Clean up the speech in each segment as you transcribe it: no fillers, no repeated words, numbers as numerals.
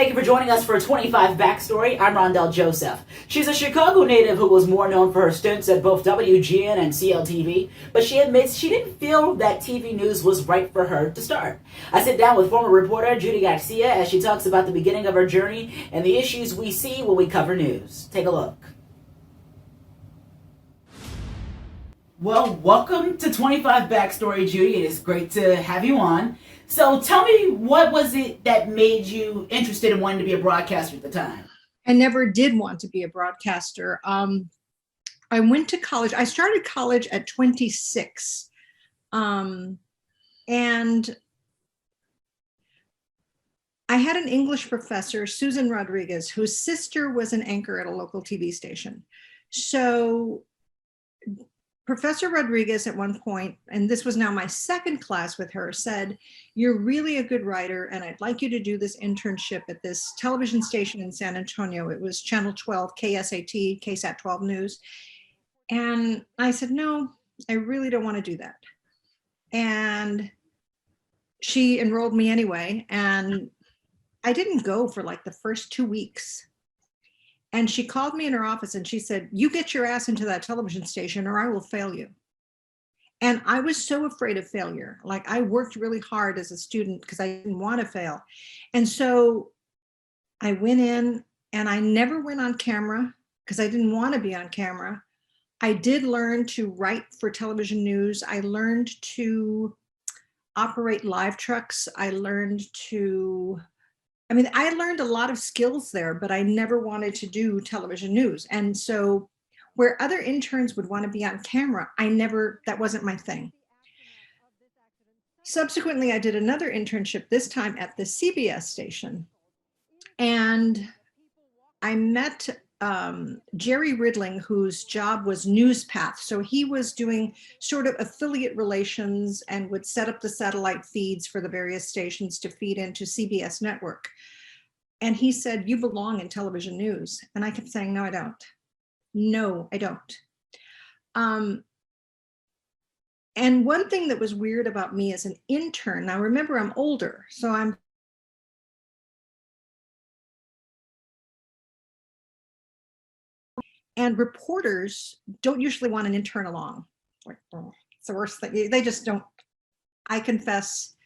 Thank you for joining us for 25 Backstory. I'm Rondell Joseph. She's a Chicago native who was more known for her stints at both WGN and CLTV, but she admits she didn't feel that TV news was right for her to start. I sit down with former reporter Judie Garcia as she talks about the beginning of her journey and the issues we see when we cover news. Take a look. Well, welcome to 25 Backstory, Judie. It is great to have you on. So tell me, what was it that made you interested in wanting to be a broadcaster at the time? I never did want to be a broadcaster. I went to college. I started college at 26. And I had an English professor, Susan Rodriguez, whose sister was an anchor at a local TV station. So Professor Rodriguez at one point, and this was now my second class with her, said, "You're really a good writer, and I'd like you to do this internship at this television station in San Antonio." It was Channel 12, KSAT, KSAT 12 News. And I said, "No, I really don't want to do that." And she enrolled me anyway, and I didn't go for like the first 2 weeks. And she called me in her office and she said, "You get your ass into that television station or I will fail you." And I was so afraid of failure. Like, I worked really hard as a student because I didn't want to fail. And so I went in, and I never went on camera because I didn't want to be on camera. I did learn to write for television news. I learned to operate live trucks. I learned I learned a lot of skills there, but I never wanted to do television news. And so where other interns would want to be on camera, that wasn't my thing. Subsequently, I did another internship, this time at the CBS station. And I met Jerry Ridling, whose job was NewsPath. So he was doing sort of affiliate relations and would set up the satellite feeds for the various stations to feed into CBS network. And he said, "You belong in television news." And I kept saying, "No, I don't. No, I don't." And one thing that was weird about me as an intern, now remember, I'm older, so and reporters don't usually want an intern along. Like, it's the worst thing. They just don't. I confess,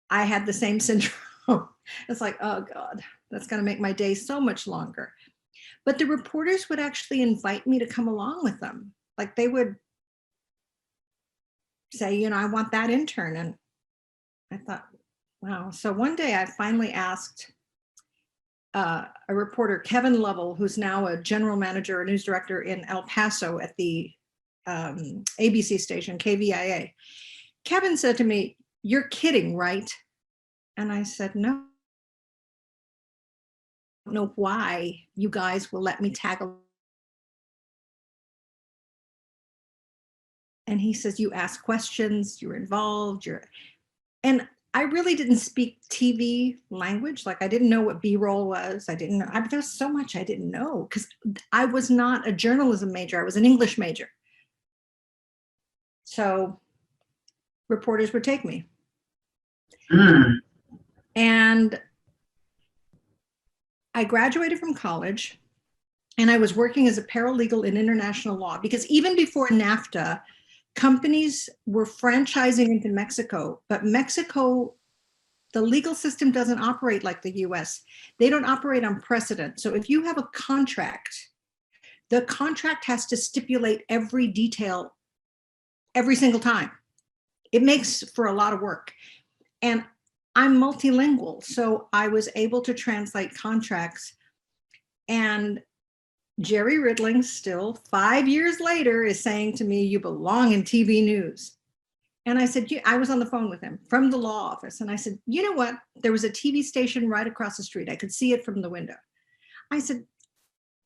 I had the same syndrome. It's like, oh God, that's going to make my day so much longer. But the reporters would actually invite me to come along with them. Like, they would say, "I want that intern." And I thought, wow. So one day I finally asked a reporter, Kevin Lovell, who's now a general manager, a news director in El Paso at the ABC station, KVIA. Kevin said to me, "You're kidding, right?" And I said, "No. I don't know why you guys will let me tag along." And he says, "You ask questions, you're involved, and I really didn't speak TV language. Like, I didn't know what B-roll was. I didn't know. There was so much I didn't know because I was not a journalism major. I was an English major. So reporters would take me. And I graduated from college, and I was working as a paralegal in international law, because even before NAFTA, companies were franchising into Mexico, but Mexico, the legal system doesn't operate like the US. They don't operate on precedent. So if you have a contract, the contract has to stipulate every detail every single time. It makes for a lot of work. And I'm multilingual, so I was able to translate contracts. And Jerry Ridling, still 5 years later, is saying to me, "You belong in TV news." And I said, I was on the phone with him from the law office. And I said, "You know what? There was a TV station right across the street. I could see it from the window." I said,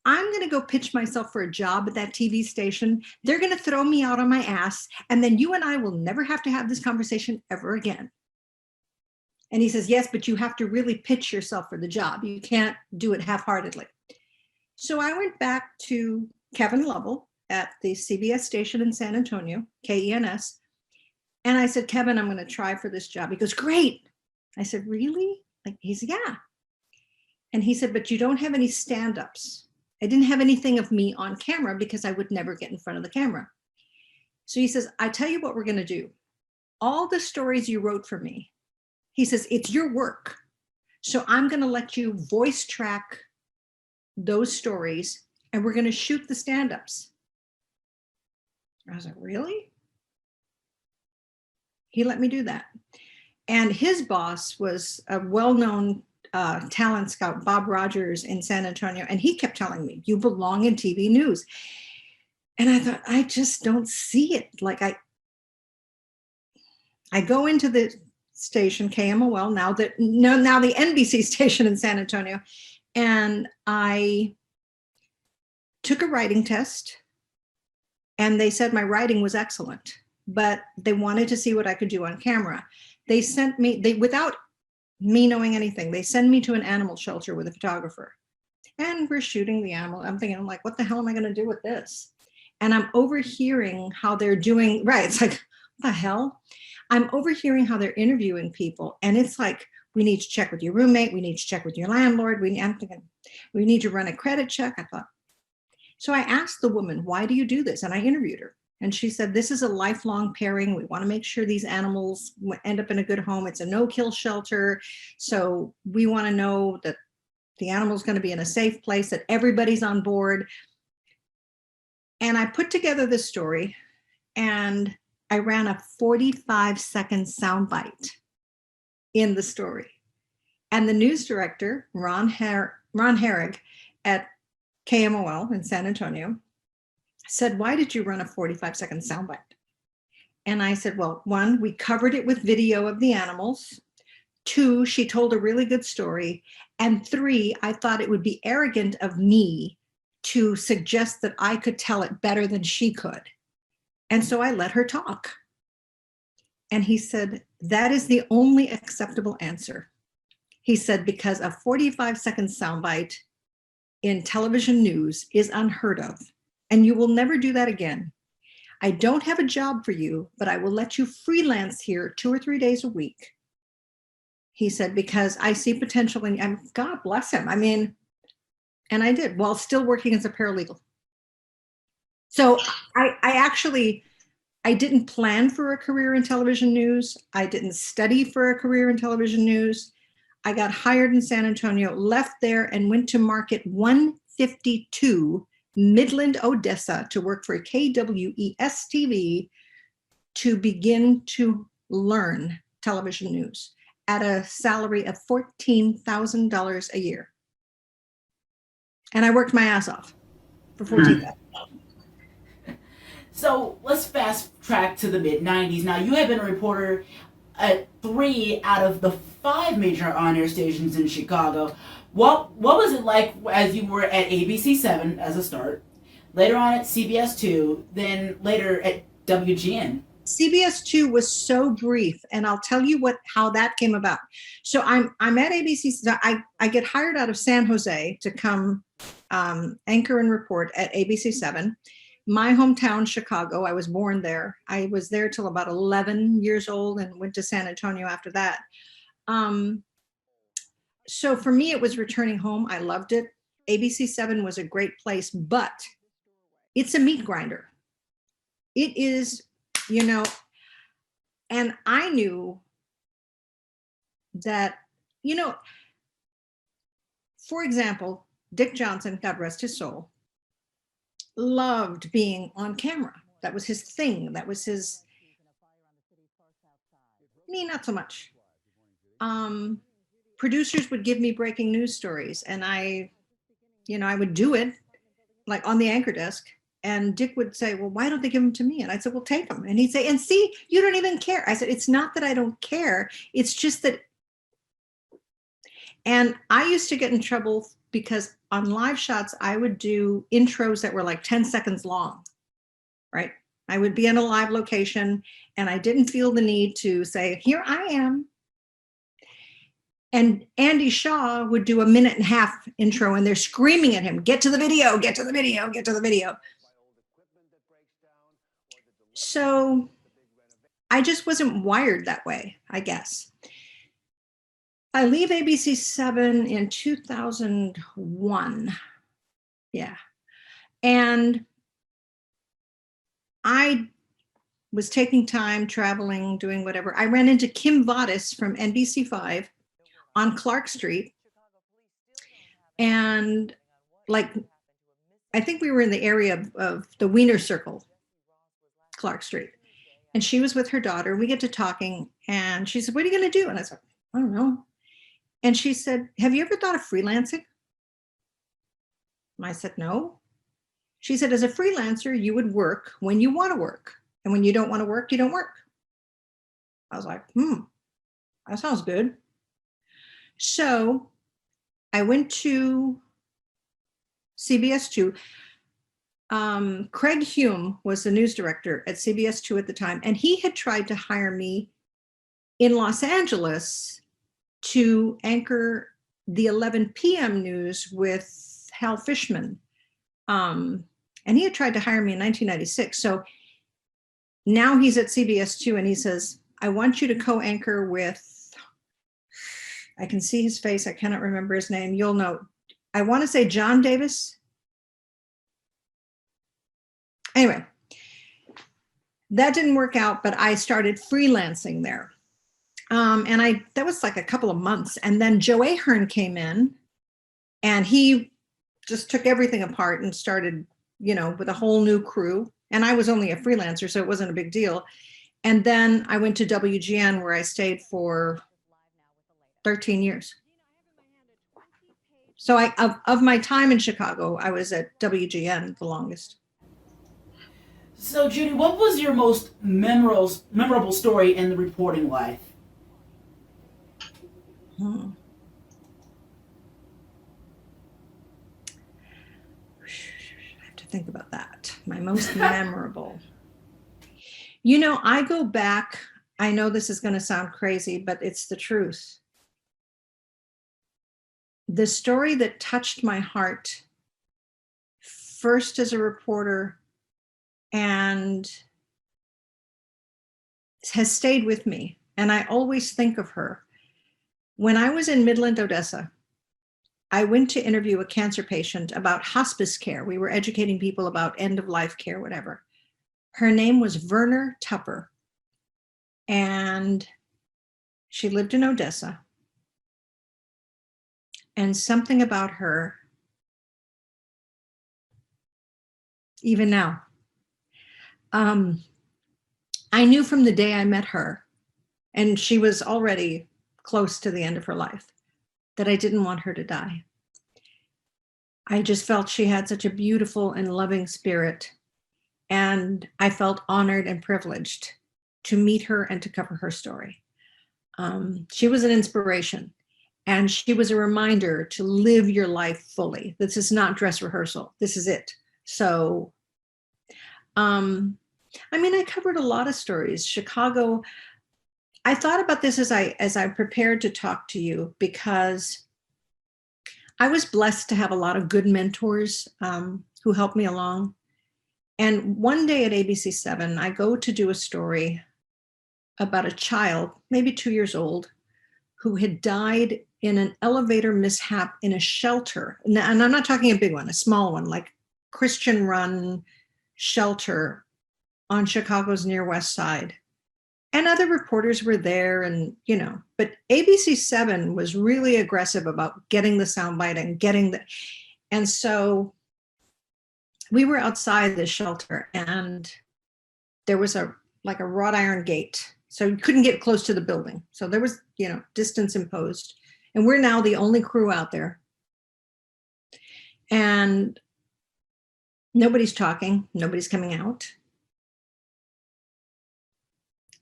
"I'm going to go pitch myself for a job at that TV station. They're going to throw me out on my ass. And then you and I will never have to have this conversation ever again." And he says, "Yes, but you have to really pitch yourself for the job. You can't do it half-heartedly." So I went back to Kevin Lovell at the CBS station in San Antonio, KENS. And I said, "Kevin, I'm going to try for this job." He goes, "Great." I said, "Really?" Like, he said, "Yeah." And he said, but you don't have any stand-ups. I didn't have anything of me on camera because I would never get in front of the camera. So he says, I tell you what we're going to do. All the stories you wrote for me, he says, it's your work. So I'm going to let you voice track those stories and we're going to shoot the stand-ups. I was like, really? He let me do that. And his boss was a well-known talent scout, Bob Rogers in San Antonio. And he kept telling me, you belong in TV news. And I thought, I just don't see it. Like I go into the station, KMOL, now the NBC station in San Antonio. And I took a writing test and they said my writing was excellent, but they wanted to see what I could do on camera. They sent me, without me knowing anything, they send me to an animal shelter with a photographer and we're shooting the animal. I'm thinking, I'm like, what the hell am I going to do with this? And I'm overhearing how they're doing, right. It's like, what the hell? I'm overhearing how they're interviewing people. And it's like, we need to check with your roommate. We need to check with your landlord. I'm thinking, we need to run a credit check. I thought. So I asked the woman, why do you do this? And I interviewed her. And she said, this is a lifelong pairing. We want to make sure these animals end up in a good home. It's a no-kill shelter. So we want to know that the animal's going to be in a safe place, that everybody's on board. And I put together this story and I ran a 45-second soundbite in the story. And the news director, Ron Herrig at KMOL in San Antonio, said, why did you run a 45-second soundbite? And I said, well, one, we covered it with video of the animals. Two, she told a really good story. And three, I thought it would be arrogant of me to suggest that I could tell it better than she could. And so I let her talk. And he said, that is the only acceptable answer. He said, because a 45-second soundbite in television news is unheard of, and you will never do that again. I don't have a job for you, but I will let you freelance here 2 or 3 days a week. He said, because I see potential in you. God bless him. I mean, and I did, while still working as a paralegal. So I didn't plan for a career in television news. I didn't study for a career in television news. I got hired in San Antonio, left there and went to Market 152, Midland, Odessa, to work for KWES TV to begin to learn television news at a salary of $14,000 a year. And I worked my ass off for $14,000. So let's fast track to the mid-90s. Now, you have been a reporter at 3 out of the 5 major on-air stations in Chicago. What was it like as you were at ABC 7 as a start, later on at CBS 2, then later at WGN? CBS 2 was so brief, and I'll tell you how that came about. So I'm at ABC. So I get hired out of San Jose to come anchor and report at ABC 7. My hometown, Chicago. I was born there. I was there till about 11 years old and went to San Antonio after that. So for me, it was returning home. I loved it. ABC 7 was a great place, but it's a meat grinder. It is, and I knew that, for example, Dick Johnson, God rest his soul, loved being on camera. That was his thing. That was his, me, not so much. Producers would give me breaking news stories and I would do it like on the anchor desk. And Dick would say, well, why don't they give them to me? And I'd say, well, take them. And he'd say, and see, you don't even care. I said, it's not that I don't care. It's just that. And I used to get in trouble because on live shots, I would do intros that were like 10 seconds long, right? I would be in a live location and I didn't feel the need to say, here I am. And Andy Shaw would do a 1.5-minute intro and they're screaming at him, get to the video, get to the video, get to the video. So I just wasn't wired that way, I guess. I leave ABC7 in 2001. Yeah. And I was taking time, traveling, doing whatever. I ran into Kim Vadas from NBC5 on Clark Street. And like, I think we were in the area of the Wiener Circle, Clark Street. And she was with her daughter. We get to talking and she said, "What are you going to do?" And I said, "I don't know." And she said, "Have you ever thought of freelancing?" And I said, "No." She said, "As a freelancer, you would work when you want to work. And when you don't want to work, you don't work." I was like, that sounds good. So I went to CBS2. Craig Hume was the news director at CBS2 at the time, and he had tried to hire me in Los Angeles to anchor the 11 p.m. news with Hal Fishman. And he had tried to hire me in 1996. So now he's at CBS2 and he says, "I want you to co-anchor with," I can see his face, I cannot remember his name. You'll know. I want to say John Davis. Anyway, that didn't work out, but I started freelancing there. And that was like a couple of months. And then Joe Ahern came in and he just took everything apart and started, with a whole new crew. And I was only a freelancer, so it wasn't a big deal. And then I went to WGN where I stayed for 13 years. So of my time in Chicago, I was at WGN the longest. So, Judy, what was your most memorable story in the reporting life? I have to think about that. My most memorable. I go back, I know this is going to sound crazy, but it's the truth. The story that touched my heart first as a reporter and has stayed with me, and I always think of her. When I was in Midland, Odessa, I went to interview a cancer patient about hospice care. We were educating people about end-of-life care, whatever. Her name was Verna Tupper, and she lived in Odessa. And something about her, even now, I knew from the day I met her, and she was already close to the end of her life, that I didn't want her to die. I just felt she had such a beautiful and loving spirit, and I felt honored and privileged to meet her and to cover her story. She was an inspiration, and she was a reminder to live your life fully. This is not dress rehearsal. This is it. So, I covered a lot of stories. Chicago, I thought about this as I prepared to talk to you, because I was blessed to have a lot of good mentors who helped me along. And one day at ABC7, I go to do a story about a child, maybe 2 years old, who had died in an elevator mishap in a shelter. And I'm not talking a big one, a small one, like Christian-run shelter on Chicago's near West Side. And other reporters were there, and but ABC7 was really aggressive about getting the soundbite and and so we were outside the shelter, and there was a wrought iron gate, so you couldn't get close to the building. So there was distance imposed, and we're now the only crew out there, and nobody's talking, nobody's coming out.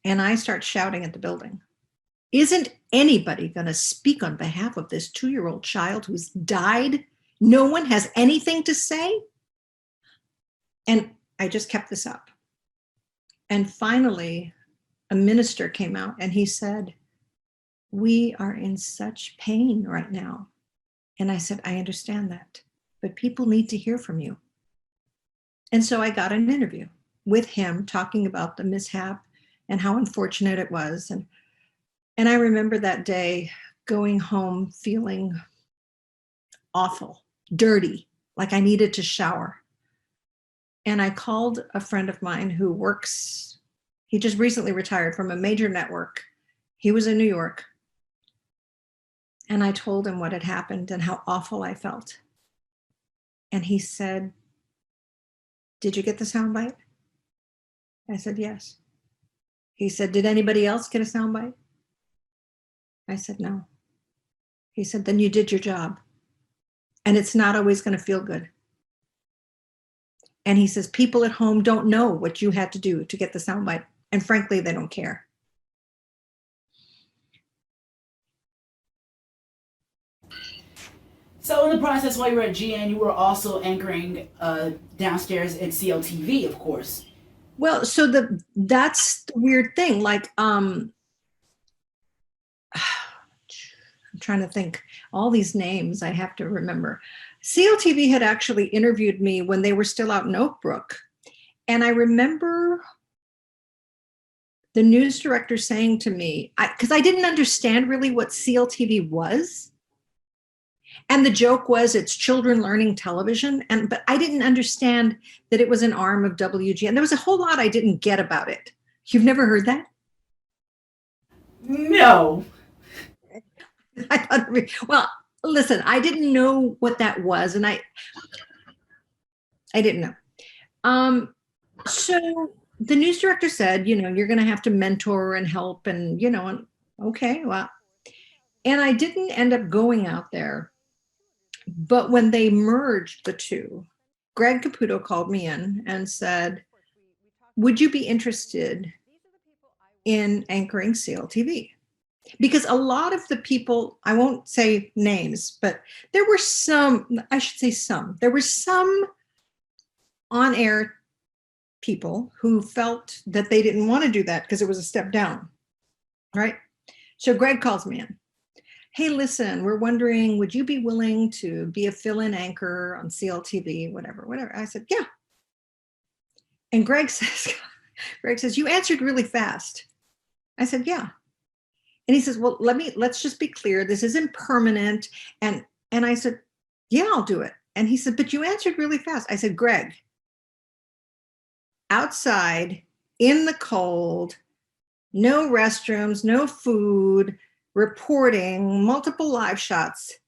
And I start shouting at the building, "Isn't anybody going to speak on behalf of this 2-year-old child who's died? No one has anything to say?" And I just kept this up. And finally, a minister came out and he said, "We are in such pain right now." And I said, "I understand that, but people need to hear from you." And so I got an interview with him talking about the mishap and how unfortunate it was. And I remember that day going home feeling awful, dirty, like I needed to shower. And I called a friend of mine who works, he just recently retired from a major network. He was in New York. And I told him what had happened and how awful I felt. And he said, "Did you get the soundbite?" I said, "Yes." He said, "Did anybody else get a soundbite?" I said, "No." He said, "Then you did your job. And it's not always going to feel good." And he says, people at home don't know what you had to do to get the soundbite. And frankly, they don't care. So in the process, while you were at GN, you were also anchoring downstairs at CLTV, of course. Well, so that's the weird thing. Like, I'm trying to think all these names I have to remember. CLTV had actually interviewed me when they were still out in Oak Brook. And I remember the news director saying to me, because I didn't understand really what CLTV was. And the joke was it's children learning television. But I didn't understand that it was an arm of WGN. There was a whole lot I didn't get about it. You've never heard that? No. Well, listen, I didn't know what that was. And I didn't know. So the news director said, you're going to have to mentor and help and, and okay, well, and I didn't end up going out there. But when they merged the two, Greg Caputo called me in and said, "Would you be interested in anchoring CLTV?" Because a lot of the people, I won't say names, but there were some on-air people who felt that they didn't want to do that because it was a step down, right? So Greg calls me in. "Hey, listen, we're wondering, would you be willing to be a fill-in anchor on CLTV, whatever. I said, "Yeah." And Greg says, "You answered really fast." I said, "Yeah." And he says, "Well, let's just be clear. This isn't permanent." And I said, "Yeah, I'll do it." And he said, "But you answered really fast." I said, "Greg, outside in the cold, no restrooms, no food, reporting, multiple live shots,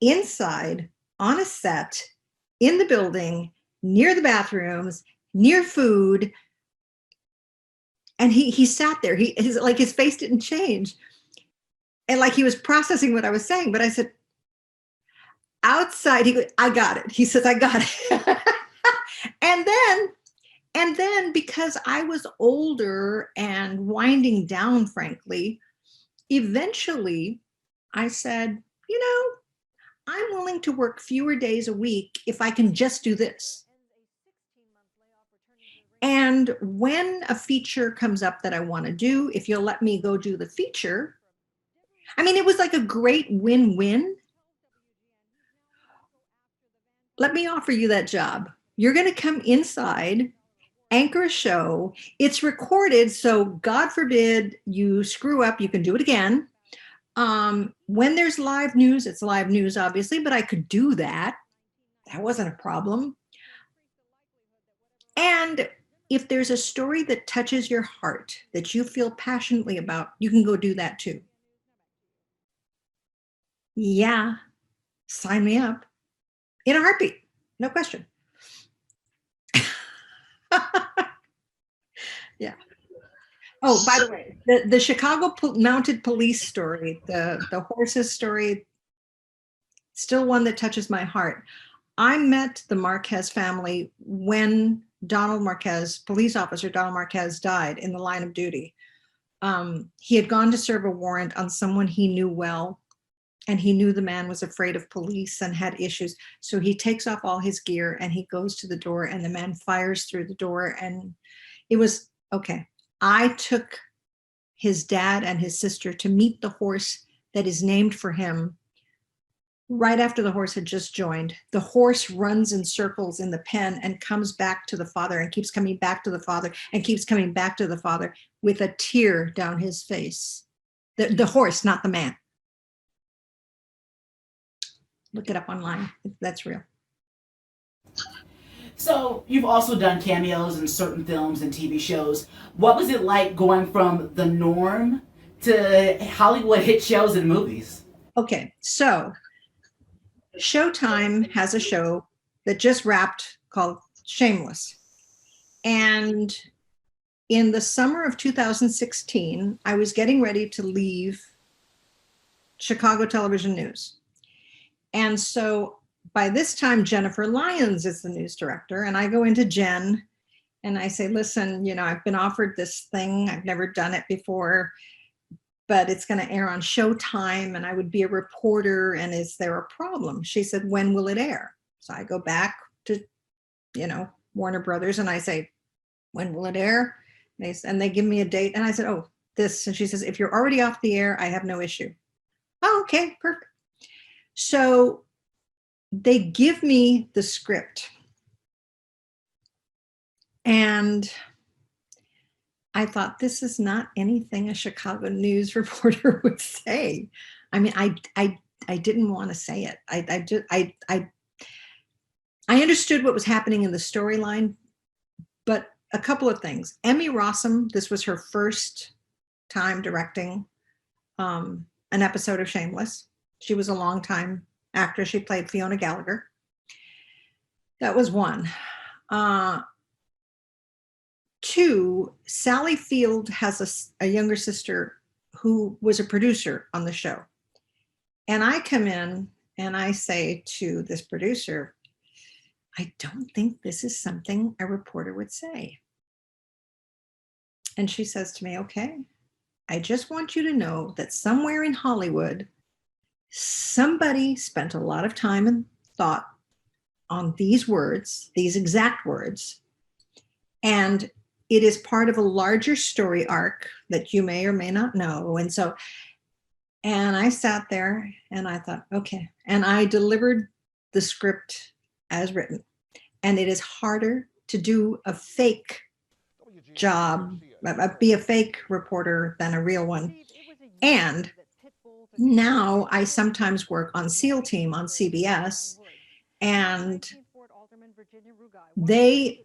inside, on a set, in the building, near the bathrooms, near food." And he sat there. His face didn't change. And like he was processing what I was saying. But I said, "Outside," he goes, "I got it." He says, "I got it." And then because I was older and winding down, frankly, eventually I said, I'm willing to work fewer days a week if I can just do this. And when a feature comes up that I want to do, if you'll let me go do the feature, it was like a great win-win. Let me offer you that job. You're going to come inside, anchor a show. It's recorded, so God forbid you screw up, you can do it again. When there's live news, it's live news, obviously, but I could do that. That wasn't a problem. And if there's a story that touches your heart, that you feel passionately about, you can go do that too. Yeah, sign me up. In a heartbeat, no question. Yeah. Oh, by the way, the Chicago Mounted Police story, the horses story, still one that touches my heart. I met the Marquez family when Donald Marquez, police officer Donald Marquez, died in the line of duty. He had gone to serve a warrant on someone he knew well, and he knew the man was afraid of police and had issues. So he takes off all his gear and he goes to the door, and the man fires through the door. And it was okay. I took his dad and his sister to meet the horse that is named for him. Right after the horse had just joined, the horse runs in circles in the pen and comes back to the father and keeps coming back to the father and keeps coming back to the father with a tear down his face. The horse, not the man. Look it up online. That's real. So you've also done cameos in certain films and TV shows. What was it like going from the norm to Hollywood hit shows and movies? Okay, so Showtime has a show that just wrapped called Shameless. And in the summer of 2016, I was getting ready to leave Chicago Television News. And so by this time, Jennifer Lyons is the news director. And I go into Jen and I say, listen, I've been offered this thing. I've never done it before, but it's going to air on Showtime and I would be a reporter. And is there a problem? She said, when will it air? So I go back to, Warner Brothers and I say, when will it air? And they give me a date. And I said, oh, this. And she says, if you're already off the air, I have no issue. Oh, okay, perfect. So they give me the script. And I thought, this is not anything a Chicago news reporter would say. I mean, I didn't want to say it. I understood what was happening in the storyline, but a couple of things. Emmy Rossum, this was her first time directing an episode of Shameless. She was a long-time actress. She played Fiona Gallagher. That was one. Two, Sally Field has a younger sister who was a producer on the show. And I come in and I say to this producer, I don't think this is something a reporter would say. And she says to me, okay, I just want you to know that somewhere in Hollywood, somebody spent a lot of time and thought on these words, these exact words, and it is part of a larger story arc that you may or may not know. And I sat there and I thought, okay, and I delivered the script as written. And it is harder to do a fake job, be a fake reporter than a real one. And now I sometimes work on SEAL Team on CBS, and they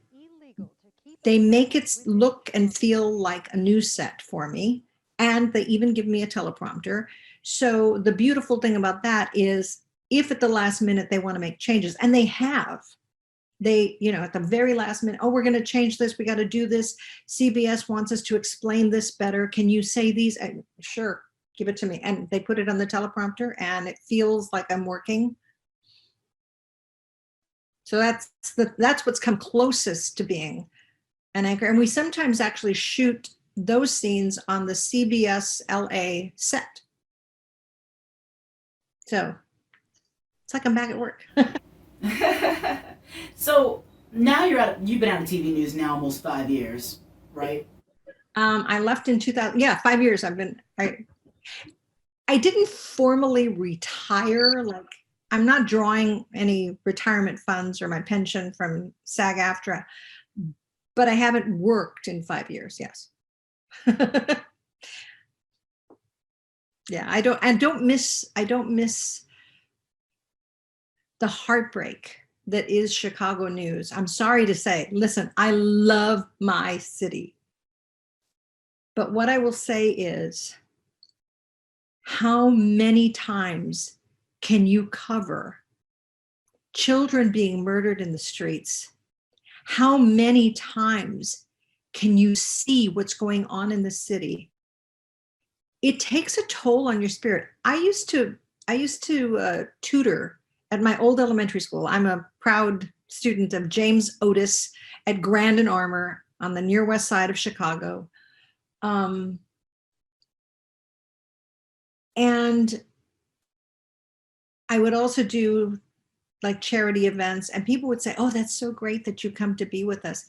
make it look and feel like a news set for me, and they even give me a teleprompter. So the beautiful thing about that is if at the last minute they want to make changes, and they have, at the very last minute, oh, we're going to change this, we got to do this, CBS wants us to explain this better, can you say these? Sure, give it to me. And they put it on the teleprompter and it feels like I'm working. So that's what's come closest to being an anchor. And we sometimes actually shoot those scenes on the CBS LA set. So it's like I'm back at work. So now you've been out of TV news now almost 5 years, right? I left in 2000. Yeah, 5 years. I didn't formally retire. Like, I'm not drawing any retirement funds or my pension from SAG-AFTRA, but I haven't worked in 5 years. Yes. Yeah, I don't miss the heartbreak that is Chicago news. I'm sorry to say, listen, I love my city. But what I will say is, how many times can you cover children being murdered in the streets? How many times can you see what's going on in the city? It takes a toll on your spirit. I used to tutor at my old elementary school. I'm a proud student of James Otis at Grand and Armour on the near west side of Chicago. And I would also do like charity events, and people would say, oh, that's so great that you come to be with us.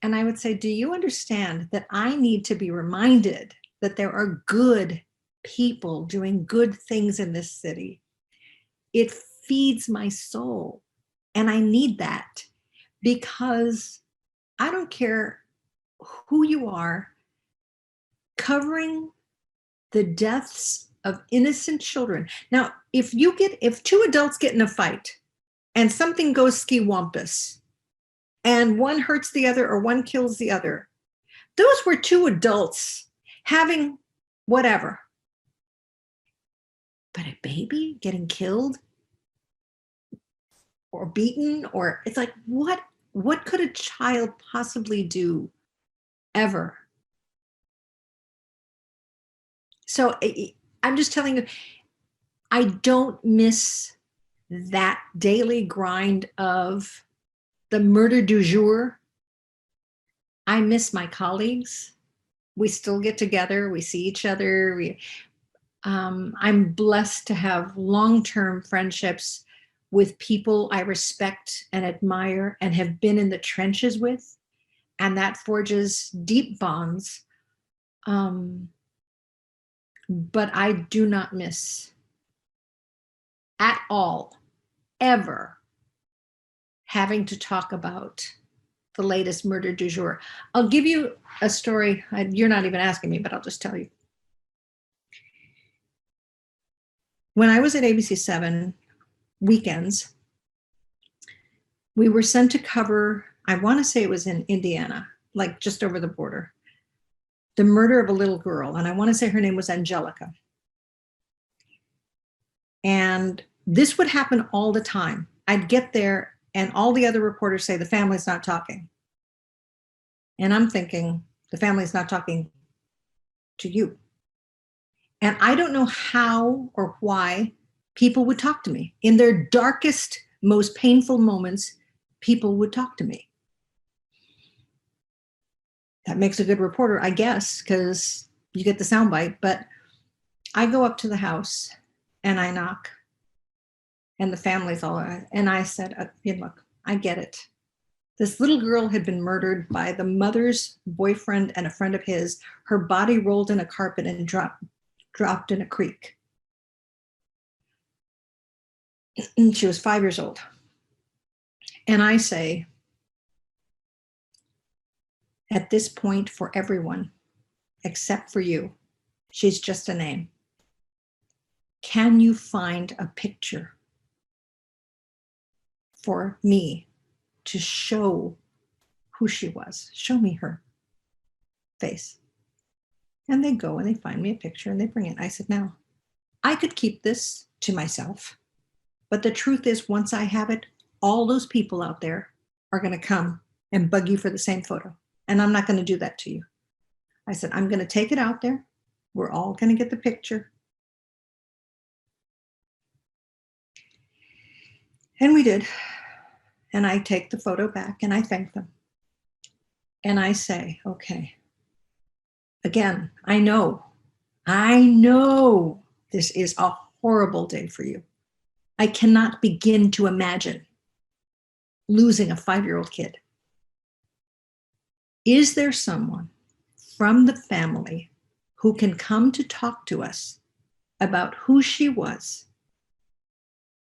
And I would say, do you understand that I need to be reminded that there are good people doing good things in this city? It feeds my soul. And I need that, because I don't care who you are, covering the deaths of innocent children. Now, if two adults get in a fight and something goes ski-wampus and one hurts the other or one kills the other, those were two adults having whatever. But a baby getting killed or beaten, or it's like, what could a child possibly do ever? So I'm just telling you, I don't miss that daily grind of the murder du jour. I miss my colleagues. We still get together. We see each other. I'm blessed to have long-term friendships with people I respect and admire and have been in the trenches with, and that forges deep bonds. But I do not miss at all, ever, having to talk about the latest murder du jour. I'll give you a story. You're not even asking me, but I'll just tell you. When I was at ABC7 weekends, we were sent to cover, I want to say it was in Indiana, like just over the border, the murder of a little girl. And I want to say her name was Angelica. And this would happen all the time. I'd get there and all the other reporters say, the family's not talking. And I'm thinking, the family's not talking to you. And I don't know how or why people would talk to me. In their darkest, most painful moments, people would talk to me. That makes a good reporter, I guess, because you get the soundbite. But I go up to the house and I knock, and the family's all, and I said, look, I get it. This little girl had been murdered by the mother's boyfriend and a friend of his. Her body rolled in a carpet and dropped in a creek. She was 5 years old. And I say, at this point, for everyone, except for you, she's just a name. Can you find a picture for me to show who she was? Show me her face. And they go and they find me a picture and they bring it. I said, now, I could keep this to myself, but the truth is, once I have it, all those people out there are going to come and bug you for the same photo. And I'm not going to do that to you. I said, I'm going to take it out there. We're all going to get the picture. And we did. And I take the photo back and I thank them. And I say, okay, again, I know this is a horrible day for you. I cannot begin to imagine losing a 5-year-old kid. Is there someone from the family who can come to talk to us about who she was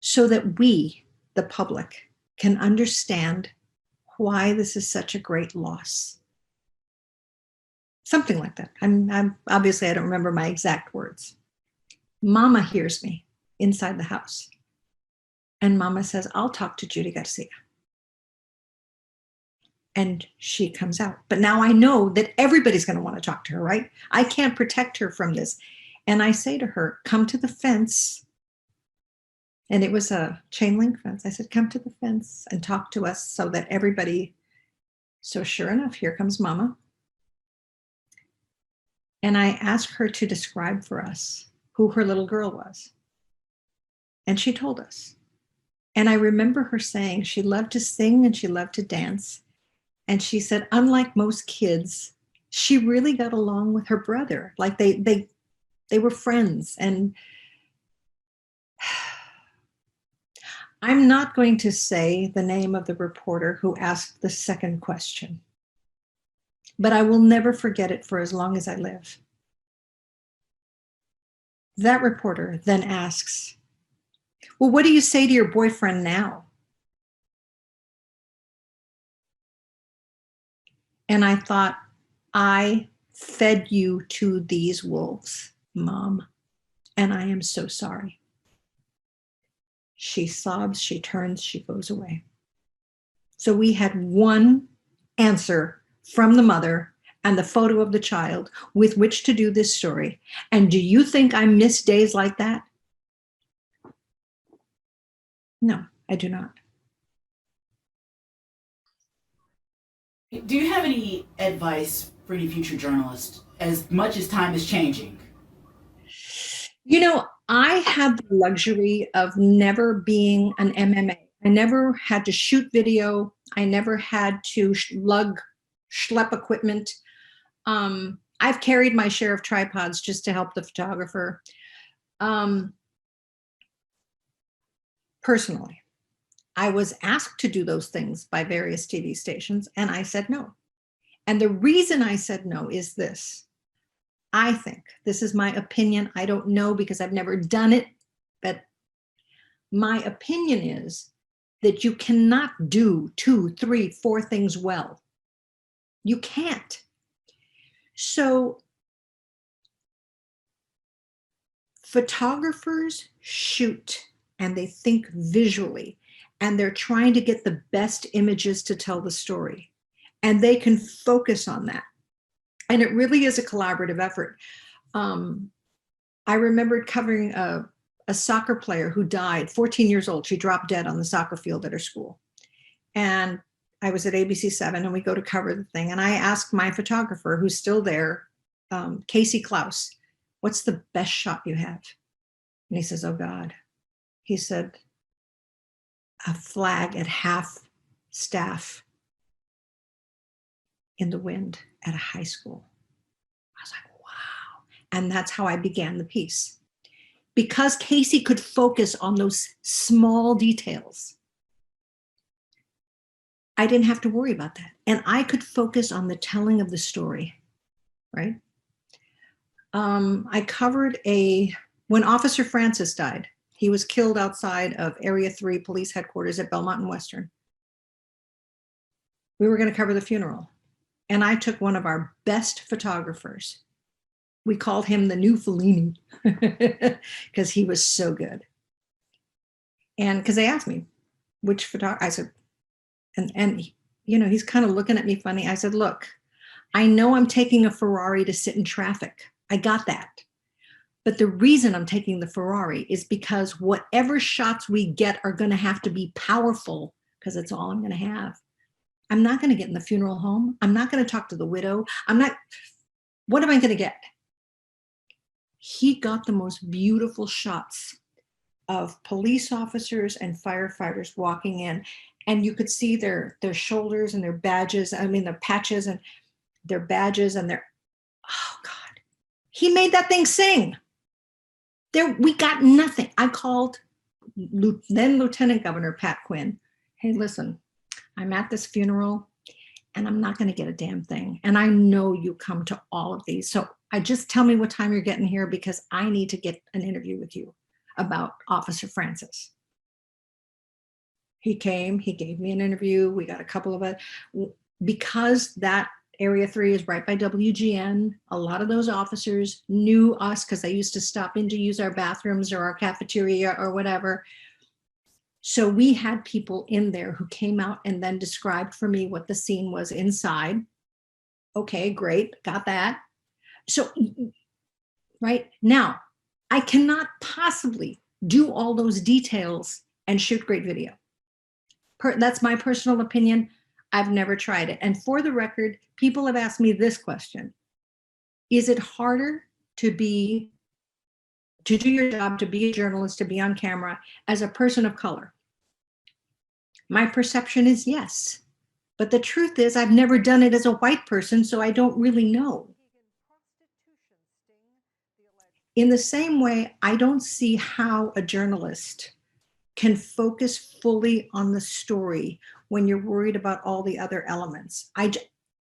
so that we, the public, can understand why this is such a great loss? Something like that. I'm obviously, I don't remember my exact words. Mama hears me inside the house. And Mama says, I'll talk to Judie Garcia. And she comes out. But now I know that everybody's going to want to talk to her, right? I can't protect her from this. And I say to her, come to the fence. And it was a chain link fence. I said, come to the fence and talk to us so that everybody. So sure enough, here comes Mama. And I asked her to describe for us who her little girl was. And she told us. And I remember her saying she loved to sing and she loved to dance. And she said, unlike most kids, she really got along with her brother. Like they were friends. And I'm not going to say the name of the reporter who asked the second question, but I will never forget it for as long as I live. That reporter then asks, well, what do you say to your boyfriend now? And I thought, I fed you to these wolves, Mom. and I am so sorry. She sobs, she turns, she goes away. So we had one answer from the mother and the photo of the child with which to do this story. And do you think I miss days like that? No, I do not. Do you have any advice for any future journalists as much as time is changing? You know, I had the luxury of never being an MMA. I never had to shoot video. I never had to schlep equipment. I've carried my share of tripods just to help the photographer. Personally, I was asked to do those things by various TV stations, and I said no. And the reason I said no is this. I think, this is my opinion, I don't know because I've never done it, but my opinion is that you cannot do 2, 3, 4 things well. You can't. So photographers shoot and they think visually, and they're trying to get the best images to tell the story, and they can focus on that. And it really is a collaborative effort. I remembered covering a soccer player who died, 14 years old. She dropped dead on the soccer field at her school. And I was at ABC 7 and we go to cover the thing. And I asked my photographer, who's still there, Casey Klaus, what's the best shot you have? And he says, oh God. He said, a flag at half staff in the wind at a high school. I was like, wow. And that's how I began the piece. Because Casey could focus on those small details, I didn't have to worry about that. And I could focus on the telling of the story, right? I covered when Officer Francis died, he was killed outside of Area 3 police headquarters at Belmont and Western. We were going to cover the funeral. And I took one of our best photographers. We called him the new Fellini because he was so good. And because they asked me which photographer, I said, and you know, he's kind of looking at me funny. I said, look, I know I'm taking a Ferrari to sit in traffic. I got that. But the reason I'm taking the Ferrari is because whatever shots we get are going to have to be powerful because it's all I'm going to have. I'm not going to get in the funeral home. I'm not going to talk to the widow. What am I going to get? He got the most beautiful shots of police officers and firefighters walking in, and you could see their shoulders and their badges. I mean, their patches and their badges and their, oh God, he made that thing sing. We got nothing. I called then Lieutenant Governor Pat Quinn. Hey, listen, I'm at this funeral and I'm not going to get a damn thing. And I know you come to all of these. So I just tell me what time you're getting here because I need to get an interview with you about Officer Francis. He came, he gave me an interview. We got a couple of it. Because that Area 3 is right by WGN, a lot of those officers knew us because they used to stop in to use our bathrooms or our cafeteria or whatever. So we had people in there who came out and then described for me what the scene was inside. Okay, great, got that. So, right now, I cannot possibly do all those details and shoot great video. That's my personal opinion. I've never tried it. And for the record, people have asked me this question. Is it harder to do your job, to be a journalist, to be on camera as a person of color? My perception is yes. But the truth is I've never done it as a white person, so I don't really know. In the same way, I don't see how a journalist can focus fully on the story when you're worried about all the other elements.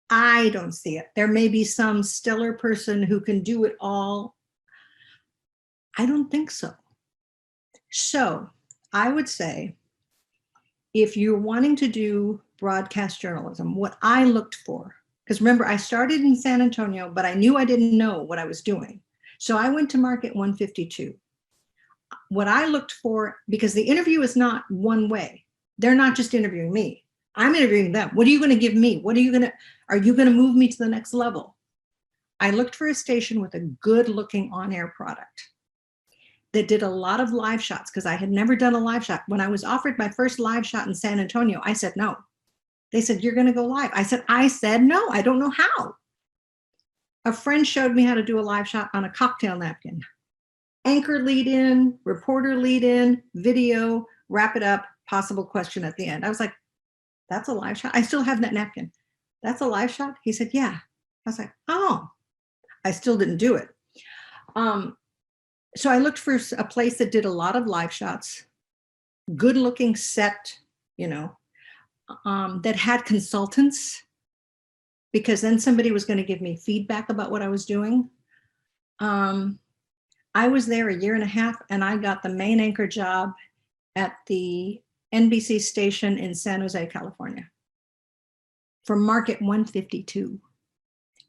I don't see it. There may be some stellar person who can do it all. I don't think so. So I would say, if you're wanting to do broadcast journalism, what I looked for, because remember, I started in San Antonio, but I knew I didn't know what I was doing. So I went to market 152. What I looked for, because the interview is not one way. They're not just interviewing me. I'm interviewing them. What are you going to give me? Are you going to move me to the next level? I looked for a station with a good looking on-air product that did a lot of live shots, because I had never done a live shot. When I was offered my first live shot in San Antonio, I said no. They said, you're going to go live. I said no, I don't know how. A friend showed me how to do a live shot on a cocktail napkin. Anchor lead in, reporter lead in, video, wrap it up, possible question at the end. I was like, that's a live shot? I still have that napkin. That's a live shot? He said, yeah. I was like, oh, I still didn't do it. So I looked for a place that did a lot of live shots, good looking set, that had consultants, because then somebody was going to give me feedback about what I was doing. I was there a year and a half, and I got the main anchor job at the NBC station in San Jose, California, for Market 152.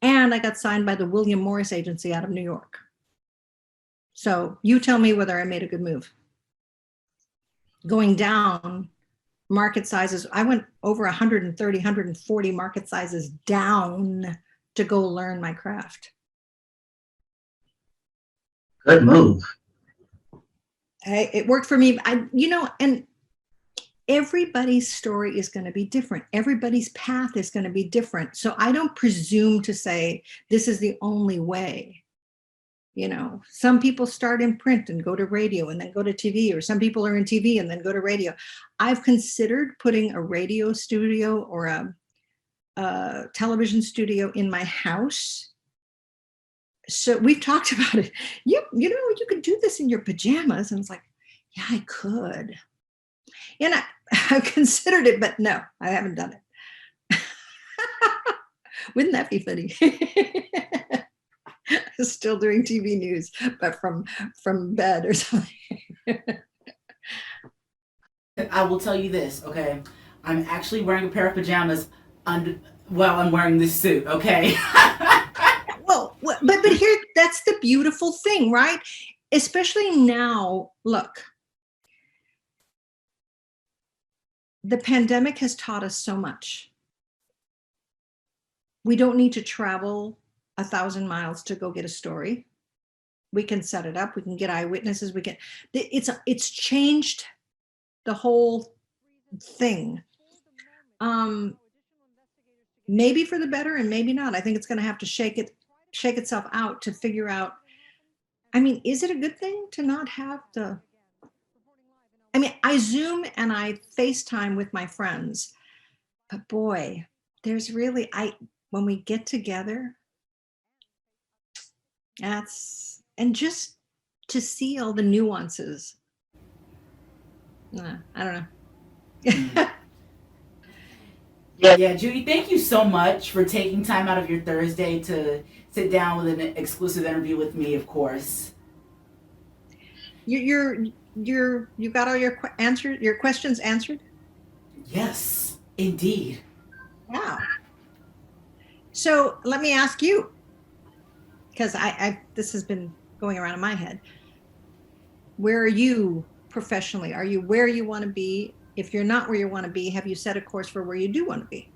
And I got signed by the William Morris Agency out of New York. So you tell me whether I made a good move. Going down market sizes, I went over 130, 140 market sizes down to go learn my craft. Good move. It worked for me. And everybody's story is going to be different. Everybody's path is going to be different. So I don't presume to say this is the only way. Some people start in print and go to radio and then go to TV, or some people are in TV and then go to radio. I've considered putting a radio studio or a television studio in my house. So we've talked about it. You could do this in your pajamas. And it's like, yeah, I could. And I've considered it, but no, I haven't done it. Wouldn't that be funny? Still doing TV news, but from bed or something. I will tell you this, okay? I'm actually wearing a pair of pajamas while I'm wearing this suit, okay? Well, but here, that's the beautiful thing, right? Especially now, look, the pandemic has taught us so much. We don't need to travel 1,000 miles to go get a story. We can set it up. We can get eyewitnesses. It's changed the whole thing. Maybe for the better and maybe not. I think it's going to have to shake itself out to figure out. Is it a good thing to not have I Zoom and I FaceTime with my friends, but boy, there's really, when we get together, and just to see all the nuances. I don't know. Yeah, Judie, thank you so much for taking time out of your Thursday to sit down with an exclusive interview with me, of course. You got all your questions answered? Yes, indeed. Wow. So let me ask you, because this has been going around in my head. Where are you professionally? Are you where you want to be? If you're not where you want to be, have you set a course for where you do want to be?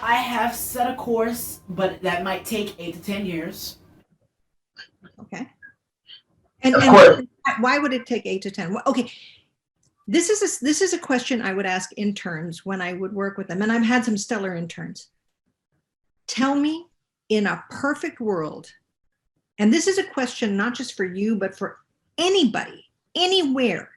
I have set a course, but that might take 8 to 10 years. Okay. And why would it take 8 to 10? Okay. This is a question I would ask interns when I would work with them. And I've had some stellar interns. Tell me, in a perfect world, and this is a question not just for you, but for anybody, anywhere,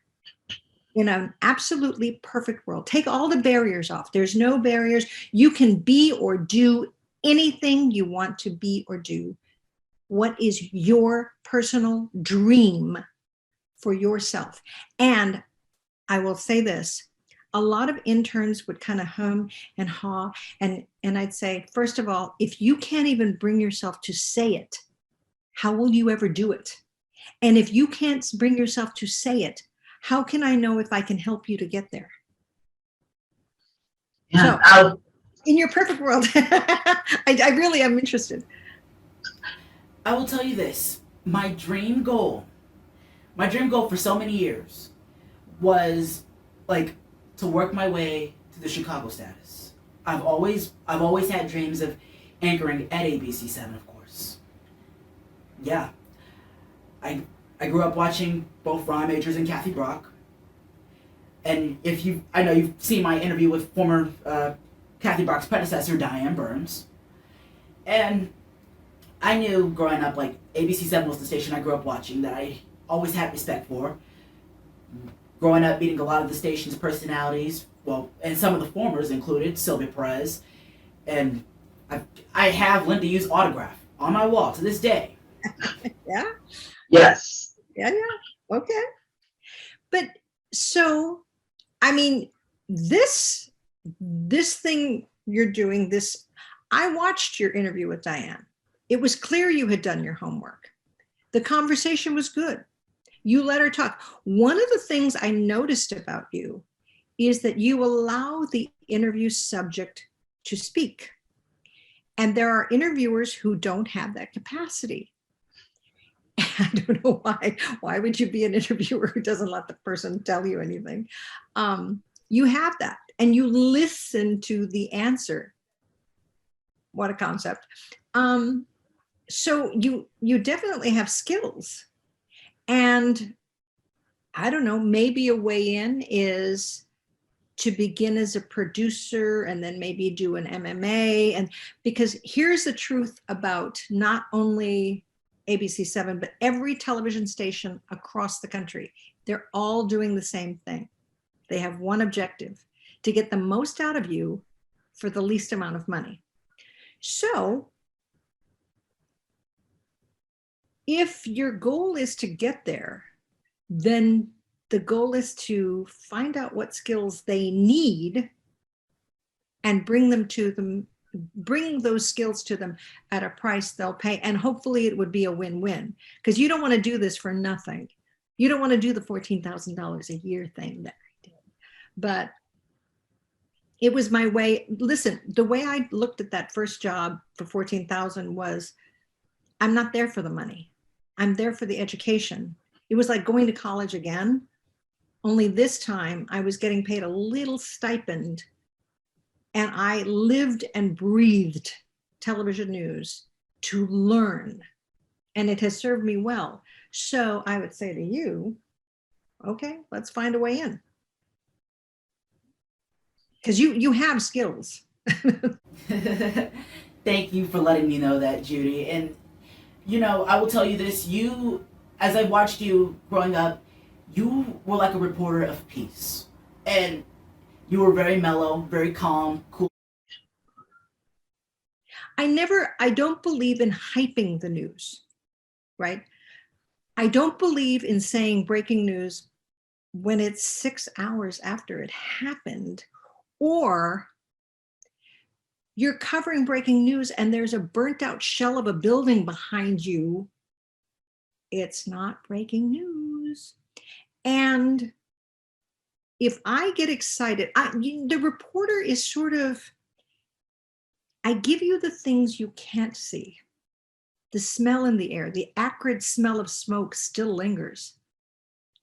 in an absolutely perfect world, take all the barriers off. There's no barriers. You can be or do anything you want to be or do. What is your personal dream for yourself? And I will say this, a lot of interns would kind of hum and haw, and I'd say, first of all, if you can't even bring yourself to say it, how will you ever do it? And if you can't bring yourself to say it, how can I know if I can help you to get there? Yeah, so, in your perfect world, I really am interested. I will tell you this. My dream goal for so many years was like to work my way to the Chicago status. I've always had dreams of anchoring at ABC 7, of course. Yeah, I I grew up watching both Ron Majors and Kathy Brock. And I know you've seen my interview with former Kathy Brock's predecessor, Diane Burns. And I knew growing up, like, ABC 7 was the station I grew up watching that I always had respect for. Growing up, meeting a lot of the station's personalities, well, and some of the formers included Sylvia Perez, and I have Linda Yu's autograph on my wall to this day. Yeah. Yes. Yeah. Okay. But so, I mean, this thing you're doing, I watched your interview with Diane. It was clear you had done your homework. The conversation was good. You let her talk. One of the things I noticed about you is that you allow the interview subject to speak. And there are interviewers who don't have that capacity. I don't know why. Why would you be an interviewer who doesn't let the person tell you anything? You have that, and you listen to the answer. What a concept. So you definitely have skills. And I don't know, maybe a way in is to begin as a producer and then maybe do an MMA. And because here's the truth about not only ABC 7, but every television station across the country, they're all doing the same thing. They have one objective: to get the most out of you for the least amount of money. So if your goal is to get there, then the goal is to find out what skills they need and bring those skills to them at a price they'll pay. And hopefully it would be a win-win, because you don't want to do this for nothing. You don't want to do the $14,000 a year thing that I did. But it was my way. Listen, the way I looked at that first job for $14,000 was, I'm not there for the money. I'm there for the education. It was like going to college again, only this time I was getting paid a little stipend, and I lived and breathed television news to learn, and it has served me well. So I would say to you, okay, let's find a way in. Because you have skills. Thank you for letting me know that, Judy. And I will tell you this, as I watched you growing up, you were like a reporter of peace. And you were very mellow, very calm, cool. I don't believe in hyping the news, right? I don't believe in saying breaking news when it's 6 hours after it happened, or you're covering breaking news and there's a burnt out shell of a building behind you. It's not breaking news. And if I get excited, the reporter is sort of, I give you the things you can't see. The smell in the air, the acrid smell of smoke still lingers.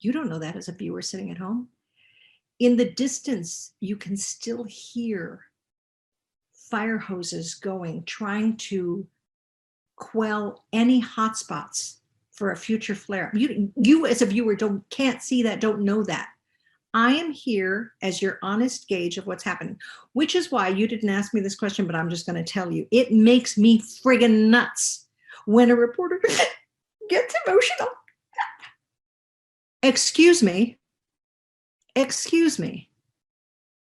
You don't know that as a viewer sitting at home. In the distance, you can still hear fire hoses going, trying to quell any hotspots for a future flare. You as a viewer can't see that, don't know that. I am here as your honest gauge of what's happening, which is why you didn't ask me this question, but I'm just going to tell you. It makes me friggin' nuts when a reporter gets emotional. Excuse me.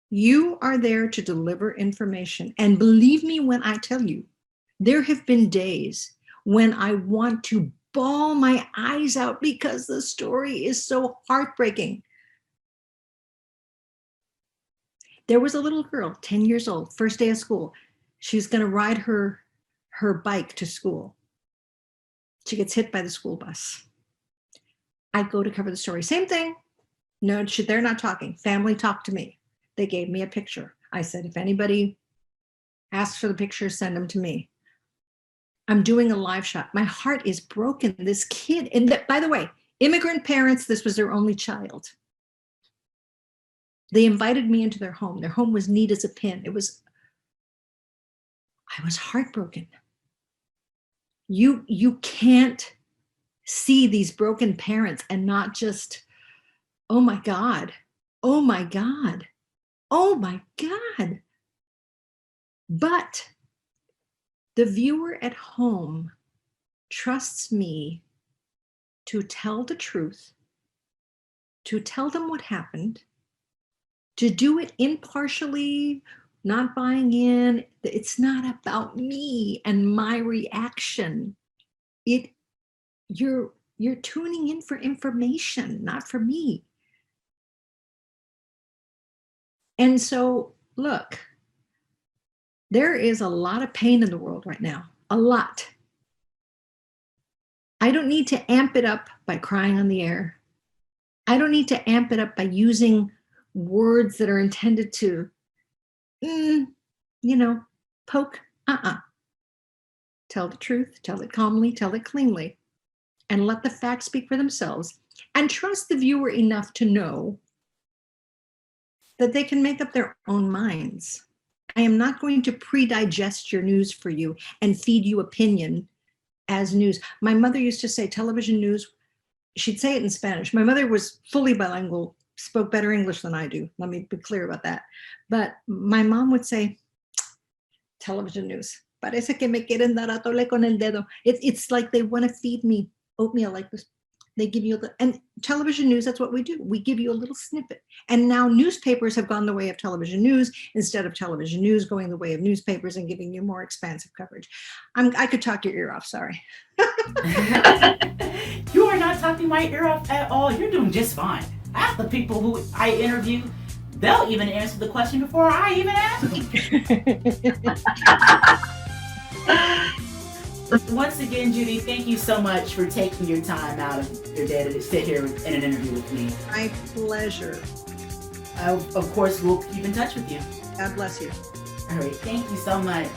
You are there to deliver information. And believe me when I tell you, there have been days when I want to bawl my eyes out because the story is so heartbreaking. There was a little girl, 10 years old, first day of school. She's going to ride her bike to school. She gets hit by the school bus. I go to cover the story. Same thing. No, they're not talking. Family talked to me. They gave me a picture. I said, if anybody asks for the picture, send them to me. I'm doing a live shot. My heart is broken. This kid, and by the way, immigrant parents, this was their only child. They invited me into their home. Their home was neat as a pin. I was heartbroken. You can't see these broken parents and not just, oh my God, oh my God, oh my God. But the viewer at home trusts me to tell the truth, to tell them what happened, to do it impartially, not buying in. It's not about me and my reaction. You're tuning in for information, not for me. And so, look, there is a lot of pain in the world right now, a lot. I don't need to amp it up by crying on the air. I don't need to amp it up by using words that are intended to, poke. Tell the truth, tell it calmly, tell it cleanly, and let the facts speak for themselves, and trust the viewer enough to know that they can make up their own minds. I am not going to pre-digest your news for you and feed you opinion as news. My mother used to say television news, she'd say it in Spanish. My mother was fully bilingual, spoke better English than I do. Let me be clear about that. But my mom would say, television news, parece que me quieren dar a tole con el dedo. It's like they want to feed me oatmeal like this. They give you, and television news, that's what we do. We give you a little snippet. And now newspapers have gone the way of television news instead of television news going the way of newspapers and giving you more expansive coverage. I could talk your ear off, sorry. You are not talking my ear off at all. You're doing just fine. Half the people who I interview, they'll even answer the question before I even ask them. Once again, Judie, thank you so much for taking your time out of your day to sit here in an interview with me. My pleasure. Of course, we'll keep in touch with you. God bless you. All right, thank you so much.